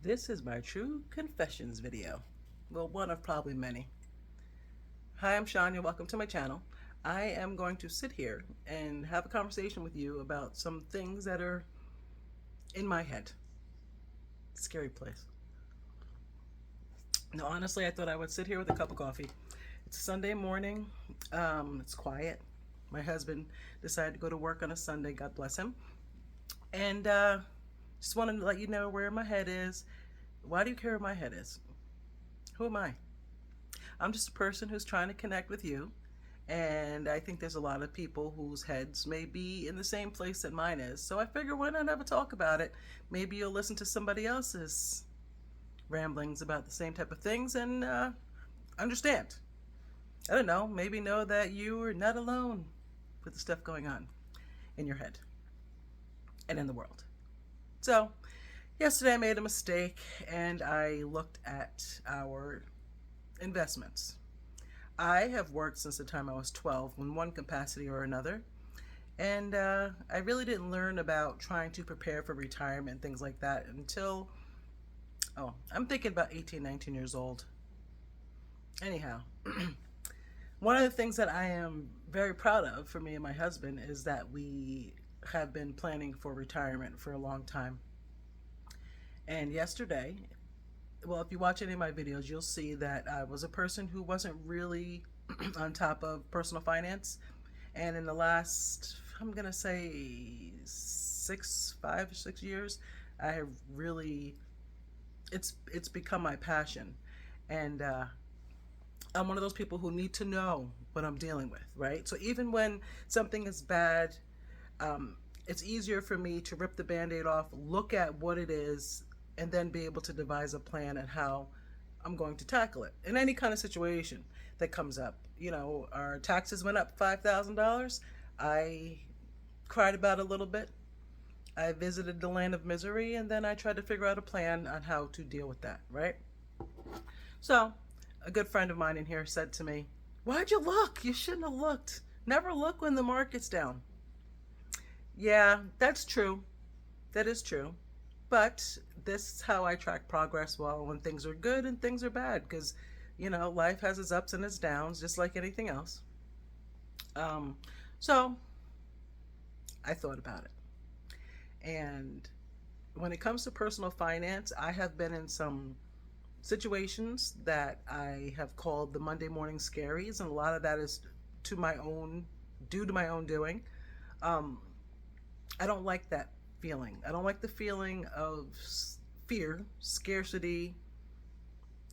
This is my true confessions video. Well, one of probably many. Hi, I'm Shonya. Welcome to my channel. I am going to sit here and have a conversation with you about some things that are in my head. Scary place. No, honestly, I thought I would sit here with a cup of coffee. It's a Sunday morning. It's quiet. My husband decided to go to work on a Sunday. God bless him. And just wanted to let you know where my head is. Why do you care where my head is? Who am I? I'm just a person who's trying to connect with you. And I think there's a lot of people whose heads may be in the same place that mine is. So I figure, why not have a talk about it? Maybe you'll listen to somebody else's ramblings about the same type of things and understand. I don't know, maybe know that you are not alone with the stuff going on in your head and in the world. So yesterday I made a mistake and I looked at our investments. I have worked since the time I was 12 in one capacity or another, and I really didn't learn about trying to prepare for retirement and things like that until, I'm thinking about 18, 19 years old. Anyhow, one of the things that I am very proud of for me and my husband is that we have been planning for retirement for a long time. And yesterday, well, if you watch any of my videos, you'll see that I was a person who wasn't really on top of personal finance. And in the last, I'm going to say 5 or 6 years, I have really, it's become my passion. And I'm one of those people who need to know what I'm dealing with, right? So even when something is bad, it's easier for me to rip the Band-Aid off, look at what it is, and then be able to devise a plan and how I'm going to tackle it in any kind of situation that comes up. You know, our taxes went up $5,000. I cried about it a little bit. I visited the land of misery, and then I tried to figure out a plan on how to deal with that, right? So a good friend of mine in here said to me, "Why'd you look? You shouldn't have looked. Never look when the market's down." Yeah, that's true. That is true. But this is how I track progress, well, when things are good and things are bad, because, you know, life has its ups and its downs, just like anything else. So I thought about it. And when it comes to personal finance, I have been in some situations that I have called the Monday morning scaries, and a lot of that is due to my own doing. I don't like that feeling. I don't like the feeling of fear, scarcity,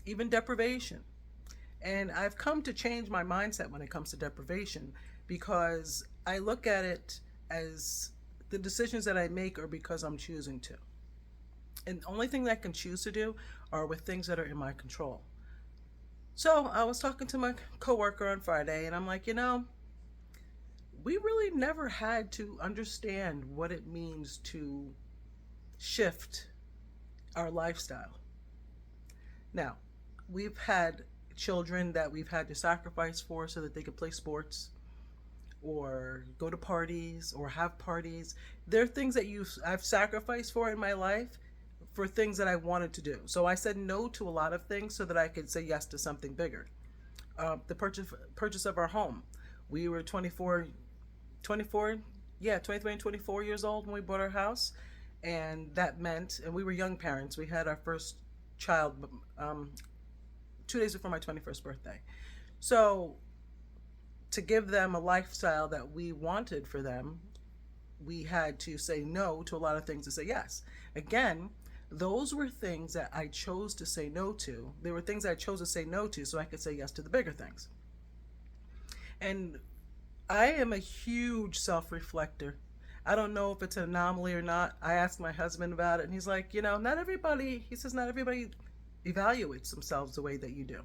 even deprivation. And I've come to change my mindset when it comes to deprivation, because I look at it as the decisions that I make are because I'm choosing to. And the only thing that I can choose to do are with things that are in my control. So I was talking to my coworker on Friday, and I'm like, we really never had to understand what it means to shift our lifestyle. Now, we've had children that we've had to sacrifice for so that they could play sports or go to parties or have parties. There are things that I've sacrificed for in my life for things that I wanted to do. So I said no to a lot of things so that I could say yes to something bigger. The purchase of our home. We were 23 and 24 years old when we bought our house. And that meant, and we were young parents. We had our first child 2 days before my 21st birthday. So to give them a lifestyle that we wanted for them, we had to say no to a lot of things to say yes. Again, those were things that I chose to say no to. There were things I chose to say no to so I could say yes to the bigger things. And I am a huge self-reflector. I don't know if it's an anomaly or not. I asked my husband about it, and he's like, not everybody evaluates themselves the way that you do.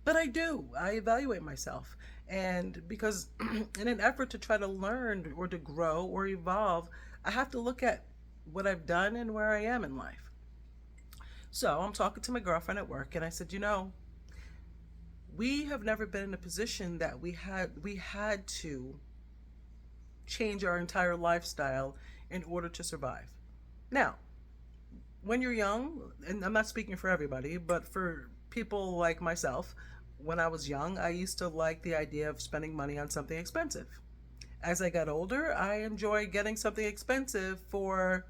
But I do. I evaluate myself. And because in an effort to try to learn or to grow or evolve, I have to look at what I've done and where I am in life. So I'm talking to my girlfriend at work, and I said, we have never been in a position that we had to change our entire lifestyle in order to survive. Now, when you're young, and I'm not speaking for everybody, but for people like myself, when I was young, I used to like the idea of spending money on something expensive. As I got older, I enjoy getting something expensive for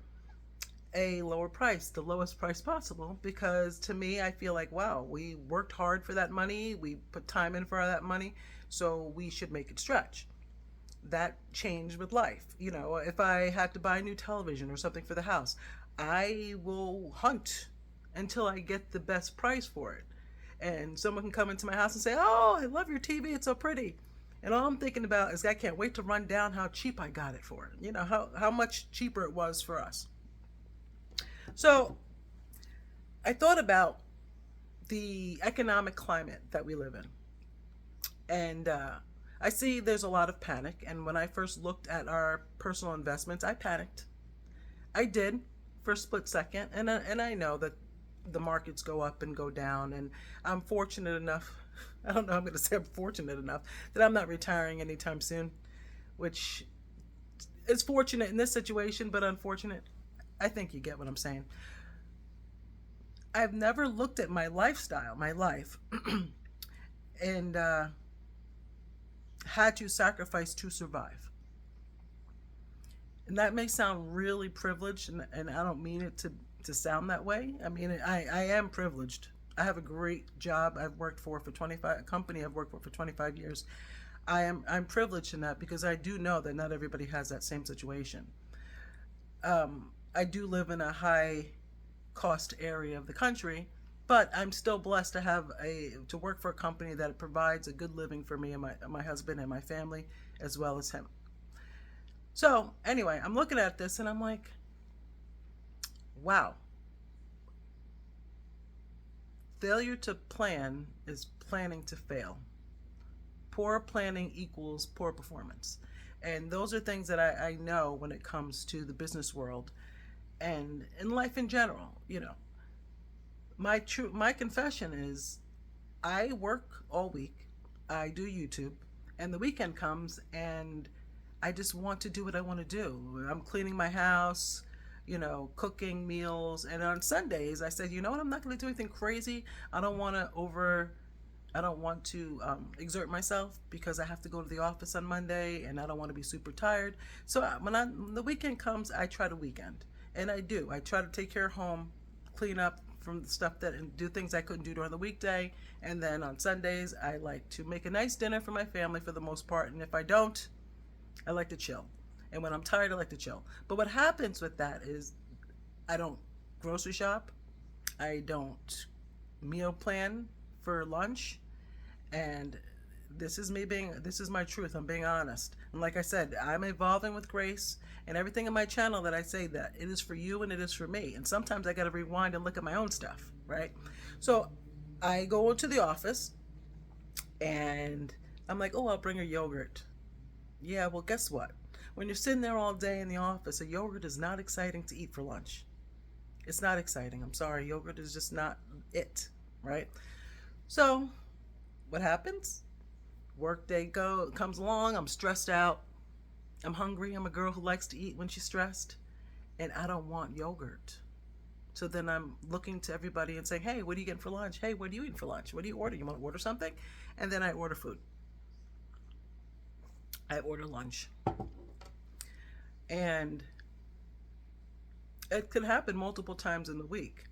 a lower price, the lowest price possible, because to me, I feel like, wow, we worked hard for that money, we put time in for that money, so we should make it stretch. That changed with life. You know, if I had to buy a new television or something for the house, I will hunt until I get the best price for it. And someone can come into my house and say, "Oh, I love your TV. It's so pretty." And all I'm thinking about is I can't wait to run down how cheap I got it for. You know, how much cheaper it was for us. So I thought about the economic climate that we live in. And I see there's a lot of panic. And when I first looked at our personal investments, I panicked. I did for a split second. And I know that the markets go up and go down. And I'm fortunate enough, I don't know, I'm going to say I'm fortunate enough that I'm not retiring anytime soon, which is fortunate in this situation, but unfortunate. I think you get what I'm saying. I've never looked at my lifestyle, my life, and had to sacrifice to survive. And that may sound really privileged, and I don't mean it to sound that way. I mean, I am privileged. I have a great job I've worked for 25, a company I've worked for 25 years. I'm privileged in that because I do know that not everybody has that same situation. I do live in a high cost area of the country, but I'm still blessed to have to work for a company that provides a good living for me and my husband and my family, as well as him. So anyway, I'm looking at this and I'm like, wow. Failure to plan is planning to fail. Poor planning equals poor performance. And those are things that I know when it comes to the business world and in life in general. You know, my confession is I work all week. I do YouTube, and the weekend comes and I just want to do what I want to do. I'm cleaning my house, you know, cooking meals, and on Sundays I said, you know what, I'm not going to do anything crazy. I don't want to exert myself because I have to go to the office on Monday and I don't want to be super tired. So when the weekend comes, I try to weekend. And I do. I try to take care of home, clean up from the stuff and do things I couldn't do during the weekday. And then on Sundays, I like to make a nice dinner for my family for the most part. And if I don't, I like to chill. And when I'm tired, I like to chill. But what happens with that is I don't grocery shop. I don't meal plan for lunch. And this is my truth. I'm being honest. And like I said, I'm evolving with grace, and everything in my channel that I say that it is for you and it is for me. And sometimes I got to rewind and look at my own stuff, right? So I go into the office and I'm like, oh, I'll bring a yogurt. Yeah, well, guess what? When you're sitting there all day in the office, a yogurt is not exciting to eat for lunch. It's not exciting. I'm sorry. Yogurt is just not it, right? So what happens? Workday comes along. I'm stressed out. I'm hungry. I'm a girl who likes to eat when she's stressed, and I don't want yogurt. So then I'm looking to everybody and saying, hey, what are you getting for lunch? Hey, what are you eating for lunch? What do you order? You want to order something? And then I order food. I order lunch. And it could happen multiple times in the week.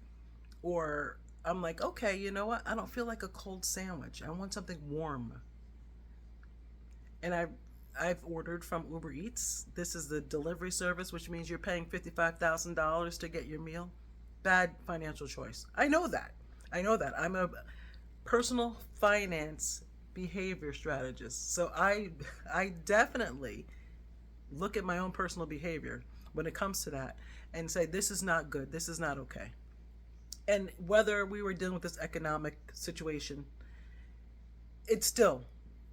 Or I'm like, okay, you know what? I don't feel like a cold sandwich. I want something warm. And I've ordered from Uber Eats. This is the delivery service, which means you're paying $55,000 to get your meal. Bad financial choice. I know that. I'm a personal finance behavior strategist. So I definitely look at my own personal behavior when it comes to that and say, this is not good. This is not okay. And whether we were dealing with this economic situation, it's still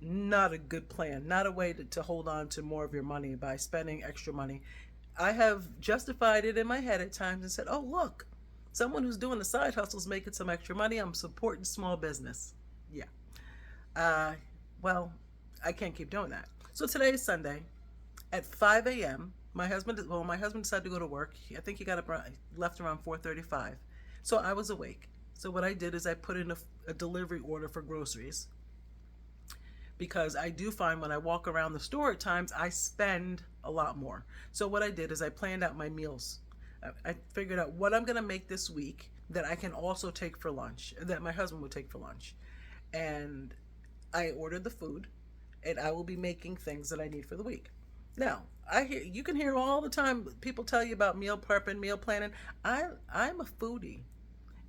not a good plan, not a way to hold on to more of your money by spending extra money. I have justified it in my head at times and said, oh, look, someone who's doing the side hustle is making some extra money. I'm supporting small business. Well, I can't keep doing that. So today is Sunday. At 5 a.m., My husband decided to go to work. I think he got up around, left around 4:35. So I was awake. So what I did is I put in a delivery order for groceries, because I do find when I walk around the store at times I spend a lot more. So what I did is I planned out my meals. I figured out what I'm going to make this week that I can also take for lunch, that my husband would take for lunch. And I ordered the food, and I will be making things that I need for the week. Now, you can hear all the time people tell you about meal prep and meal planning. I'm a foodie,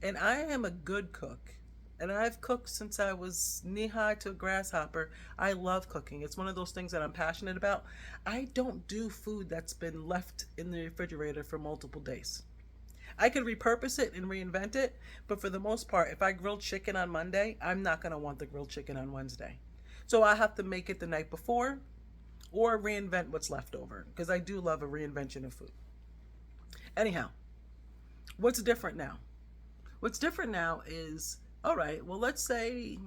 and I am a good cook. And I've cooked since I was knee high to a grasshopper. I love cooking. It's one of those things that I'm passionate about. I don't do food that's been left in the refrigerator for multiple days. I could repurpose it and reinvent it, but for the most part, if I grill chicken on Monday, I'm not going to want the grilled chicken on Wednesday. So I have to make it the night before or reinvent what's left over, because I do love a reinvention of food. Anyhow, what's different now? What's different now is, all right, well, let's say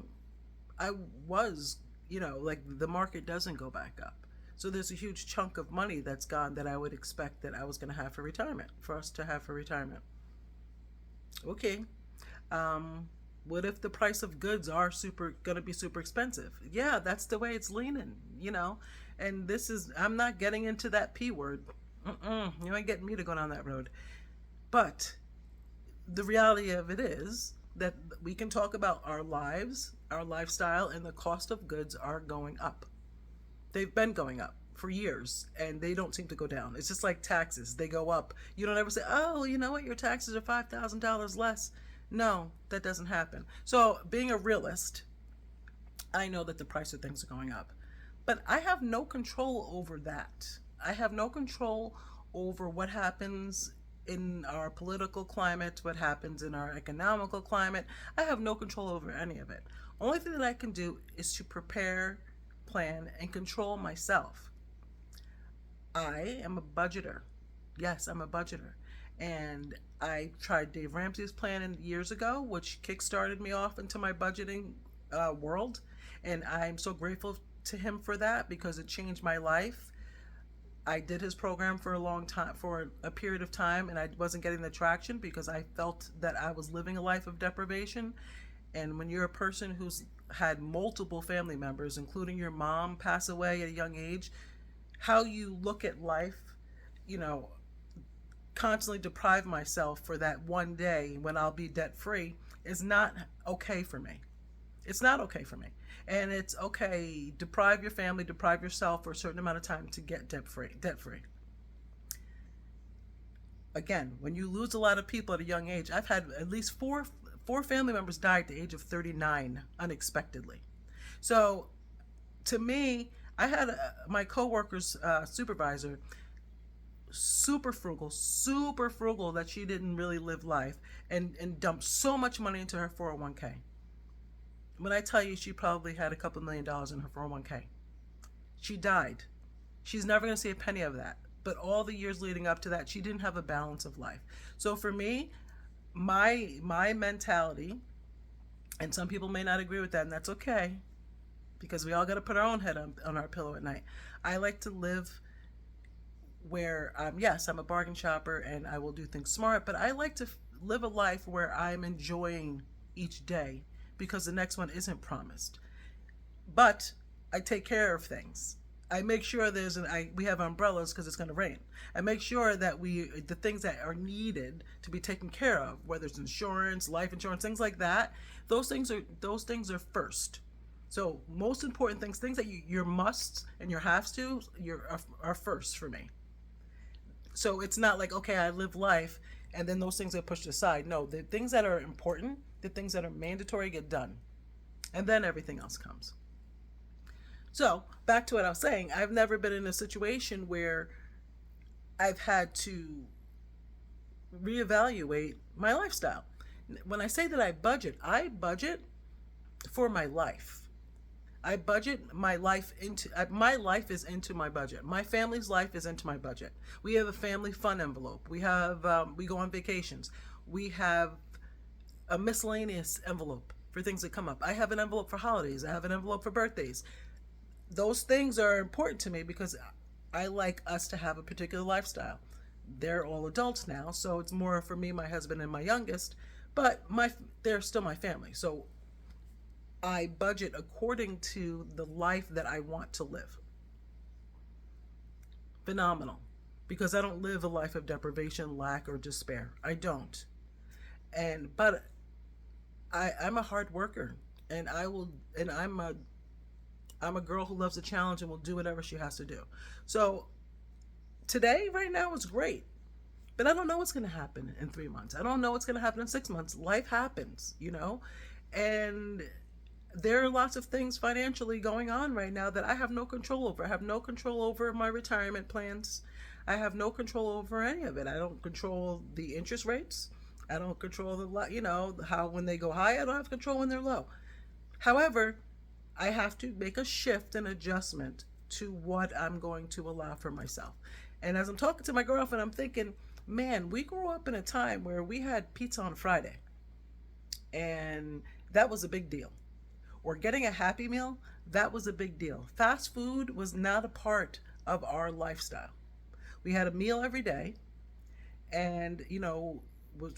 I was, like the market doesn't go back up. So there's a huge chunk of money that's gone that I would expect that I was going to have for retirement, for us to have for retirement. Okay. What if the price of goods are going to be super expensive? Yeah, that's the way it's leaning. And I'm not getting into that P word. You ain't getting me to go down that road. But the reality of it is that we can talk about our lives, our lifestyle, and the cost of goods are going up. They've been going up for years, and they don't seem to go down. It's just like taxes. They go up. You don't ever say, oh, you know what, your taxes are $5,000 less. No, that doesn't happen. So being a realist, I know that the price of things are going up. But I have no control over that. I have no control over what happens in our political climate, what happens in our economical climate. I have no control over any of it. Only thing that I can do is to prepare, plan, and control myself. I am a budgeter. Yes, I'm a budgeter. And I tried Dave Ramsey's plan years ago, which kickstarted me off into my budgeting world. And I'm so grateful to him for that, because it changed my life. I did his program for a long time, for a period of time, and I wasn't getting the traction because I felt that I was living a life of deprivation. And when you're a person who's had multiple family members, including your mom, pass away at a young age, how you look at life, constantly deprive myself for that one day when I'll be debt free is not okay for me. It's not okay for me. And it's okay, deprive your family, deprive yourself for a certain amount of time to get debt free. Again, when you lose a lot of people at a young age, I've had at least four family members die at the age of 39 unexpectedly. So to me, I had my coworker's supervisor, super frugal that she didn't really live life, and dumped so much money into her 401k. When I tell you, she probably had a couple $1,000,000 in her 401k. She died. She's never going to see a penny of that. But all the years leading up to that, she didn't have a balance of life. So for me, my mentality, and some people may not agree with that, and that's okay, because we all got to put our own head on our pillow at night. I like to live where, yes, I'm a bargain shopper and I will do things smart, but I like to live a life where I'm enjoying each day, because the next one isn't promised. But I take care of things. I make sure we have umbrellas because it's going to rain. I make sure that the things that are needed to be taken care of, whether it's insurance, life insurance, things like that, those things are first. So most important things that your musts and your haves to, are first for me. So it's not like, okay, I live life and then those things are pushed aside. No, the things that are important, the things that are mandatory get done. And then everything else comes. So back to what I was saying, I've never been in a situation where I've had to reevaluate my lifestyle. When I say that I budget for my life. I budget my life my life is into my budget. My family's life is into my budget. We have a family fund envelope. We have, we go on vacations. We have a miscellaneous envelope for things that come up. I have an envelope for holidays. I have an envelope for birthdays. Those things are important to me because I like us to have a particular lifestyle. They're all adults now, so it's more for me, my husband, and my youngest. But they're still my family. So I budget according to the life that I want to live. Phenomenal. Because I don't live a life of deprivation, lack, or despair. I don't. But I'm a hard worker, and I'm a girl who loves a challenge and will do whatever she has to do. So today, right now, is great. But I don't know what's going to happen in 3 months. I don't know what's going to happen in 6 months. Life happens, And there are lots of things financially going on right now that I have no control over. I have no control over my retirement plans. I have no control over any of it. I don't control the interest rates. I don't control how when they go high, I don't have control when they're low. However, I have to make a shift and adjustment to what I'm going to allow for myself. And as I'm talking to my girlfriend, I'm thinking, man, we grew up in a time where we had pizza on Friday. And that was a big deal. Or getting a Happy Meal, that was a big deal. Fast food was not a part of our lifestyle. We had a meal every day, and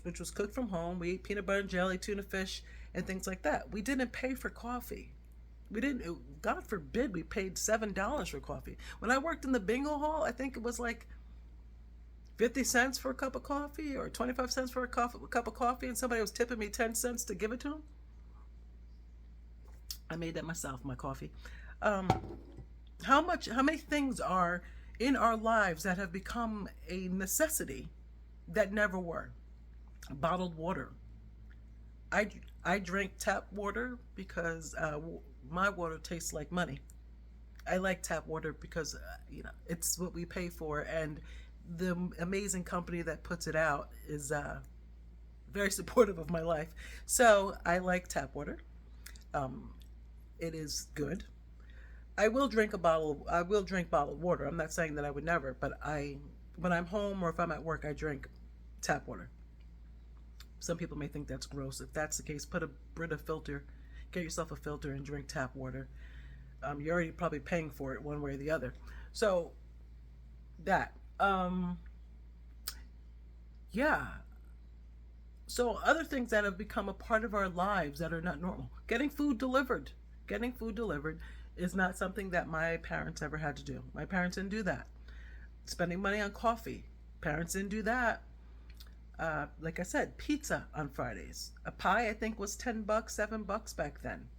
which was cooked from home. We ate peanut butter and jelly, tuna fish, and things like that. We didn't pay for coffee. We didn't. God forbid we paid $7 for coffee. When I worked in the bingo hall, I think it was like 50 cents for a cup of coffee, or 25 cents for a cup of coffee, and somebody was tipping me 10 cents to give it to them. I made that myself, my coffee. How many things are in our lives that have become a necessity that never were? Bottled water. I drink tap water because my water tastes like money. I like tap water because it's what we pay for, and the amazing company that puts it out is very supportive of my life. So I like tap water. It is good. I will drink bottled water. I'm not saying that I would never, but when I'm home or if I'm at work, I drink tap water. Some people may think that's gross. If that's the case, put a Brita filter, get yourself a filter and drink tap water. You're already probably paying for it one way or the other. So that, yeah. So other things that have become a part of our lives that are not normal. Getting food delivered is not something that my parents ever had to do. My parents didn't do that. Spending money on coffee, parents didn't do that. Like I said, pizza on Fridays. A pie, I think, was $10, $7 back then.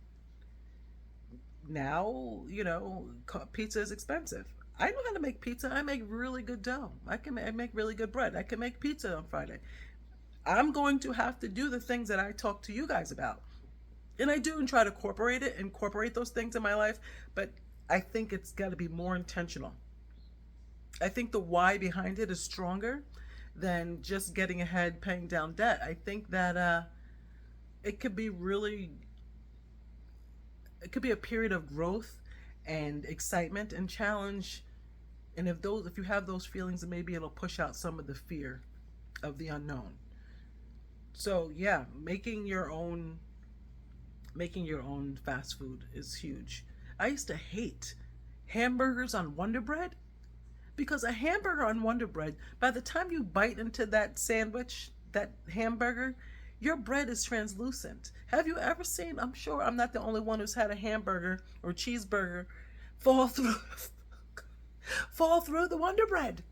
Now, pizza is expensive. I know how to make pizza. I make really good dough. I make really good bread. I can make pizza on Friday. I'm going to have to do the things that I talk to you guys about. And I do and try to incorporate those things in my life, but I think it's got to be more intentional. I think the why behind it is stronger than just getting ahead, paying down debt. I think that it could be a period of growth and excitement and challenge. And if you have those feelings, then maybe it'll push out some of the fear of the unknown. So yeah, making your own fast food is huge. I used to hate hamburgers on Wonder Bread, because a hamburger on Wonder Bread, by the time you bite into that sandwich, that hamburger, your bread is translucent. Have you ever seen, I'm sure I'm not the only one who's had a hamburger or cheeseburger fall through the Wonder Bread.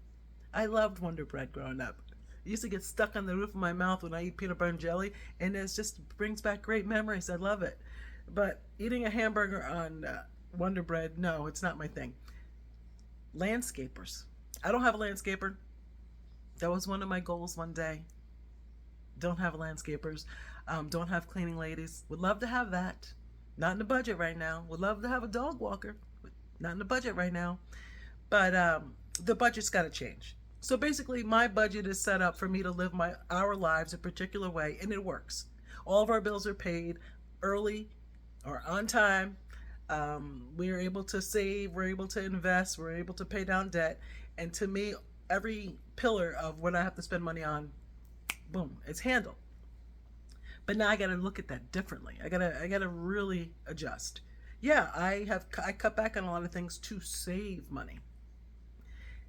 I loved Wonder Bread growing up. It used to get stuck on the roof of my mouth when I eat peanut butter and jelly, and it just brings back great memories. I love it. But eating a hamburger on Wonder Bread, no, it's not my thing. Landscapers. I don't have a landscaper. That was one of my goals one day. Don't have landscapers. Don't have cleaning ladies. Would love to have that. Not in the budget right now. Would love to have a dog walker. Not in the budget right now. But the budget's got to change. So basically, my budget is set up for me to live our lives a particular way, and it works. All of our bills are paid early or on time. We're able to save, we're able to invest, we're able to pay down debt. And to me, every pillar of what I have to spend money on, boom, it's handled. But now I got to look at that differently. I gotta really adjust. Yeah, I cut back on a lot of things to save money.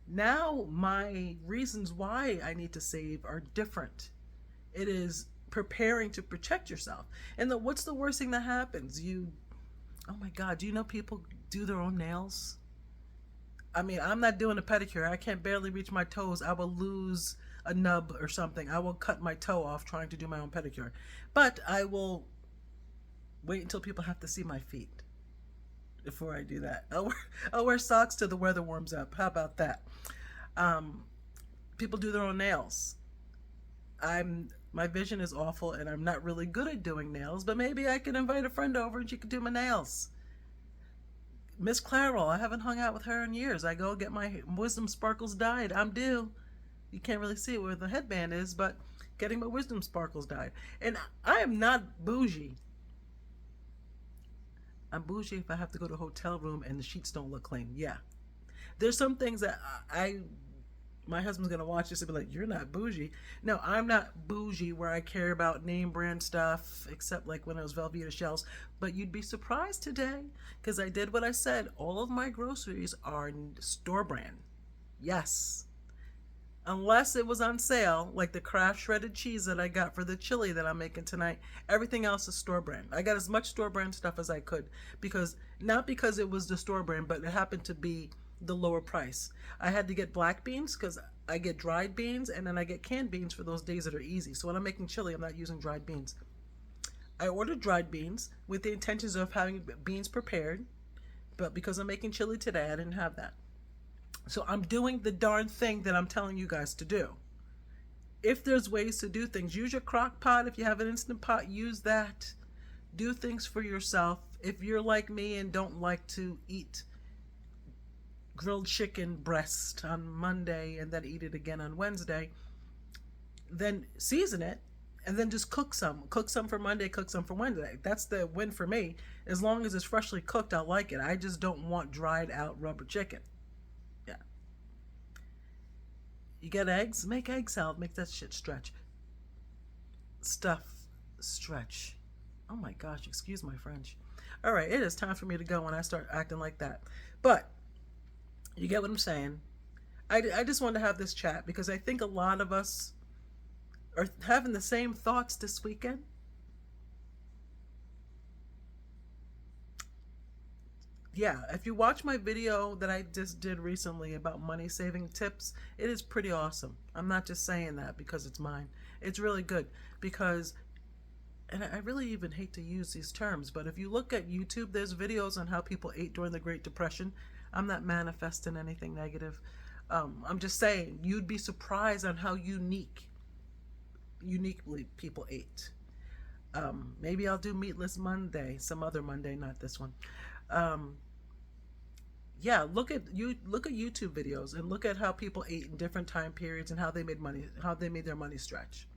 Now my reasons why I need to save are different. It is preparing to protect yourself. And what's the worst thing that happens? Oh my God, do you know people do their own nails? I mean, I'm not doing a pedicure. I can't barely reach my toes. I will lose a nub or something. I will cut my toe off trying to do my own pedicure. But I will wait until people have to see my feet before I do that. I'll wear socks till the weather warms up. How about that? Um, People do their own nails. My vision is awful and I'm not really good at doing nails, but maybe I can invite a friend over and she could do my nails. Miss Clairol, I haven't hung out with her in years. I go get my wisdom sparkles dyed. I'm due. You can't really see where the headband is, but getting my wisdom sparkles dyed. And I am not bougie. I'm bougie if I have to go to a hotel room and the sheets don't look clean. Yeah. There's some things that my husband's going to watch this and be like, you're not bougie. No, I'm not bougie where I care about name brand stuff, except like when I was Velveeta shells. But you'd be surprised today because I did what I said. All of my groceries are store brand. Yes. Unless it was on sale, like the Kraft shredded cheese that I got for the chili that I'm making tonight. Everything else is store brand. I got as much store brand stuff as I could not because it was the store brand, but it happened to be the lower price. I had to get black beans because I get dried beans and then I get canned beans for those days that are easy. So when I'm making chili, I'm not using dried beans. I ordered dried beans with the intentions of having beans prepared, but because I'm making chili today, I didn't have that. So I'm doing the darn thing that I'm telling you guys to do. If there's ways to do things, use your crock pot. If you have an Instant Pot, use that. Do things for yourself. If you're like me and don't like to eat grilled chicken breast on Monday and then eat it again on Wednesday, then season it and then just cook some. Cook some for Monday, cook some for Wednesday. That's the win for me. As long as it's freshly cooked, I'll like it. I just don't want dried out rubber chicken. Yeah. You get eggs? Make egg salad. Make that shit stretch. Stuff stretch. Oh my gosh, excuse my French. All right, it is time for me to go when I start acting like that. But you get what I'm saying? I just wanted to have this chat because I think a lot of us are having the same thoughts this weekend. Yeah, if you watch my video that I just did recently about money saving tips, it is pretty awesome. I'm not just saying that because it's mine. It's really good because, and I really even hate to use these terms, but if you look at YouTube, there's videos on how people ate during the Great Depression. I'm not manifesting anything negative. I'm just saying you'd be surprised on how uniquely people ate. Maybe I'll do Meatless Monday, some other Monday, not this one. Yeah, look at YouTube videos and look at how people ate in different time periods and how they made money, how they made their money stretch.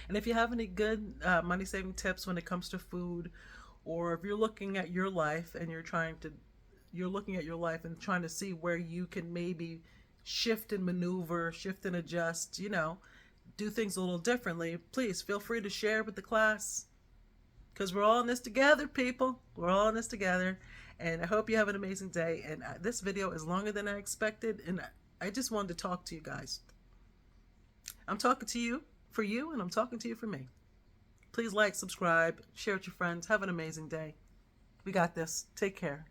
And if you have any good money saving tips when it comes to food, or if you're looking at your life and you're looking at your life and trying to see where you can maybe shift and maneuver, shift and adjust, do things a little differently, please feel free to share with the class because we're all in this together, people. We're all in this together. And I hope you have an amazing day. And this video is longer than I expected. And I just wanted to talk to you guys. I'm talking to you for you, and I'm talking to you for me. Please like, subscribe, share with your friends. Have an amazing day. We got this. Take care.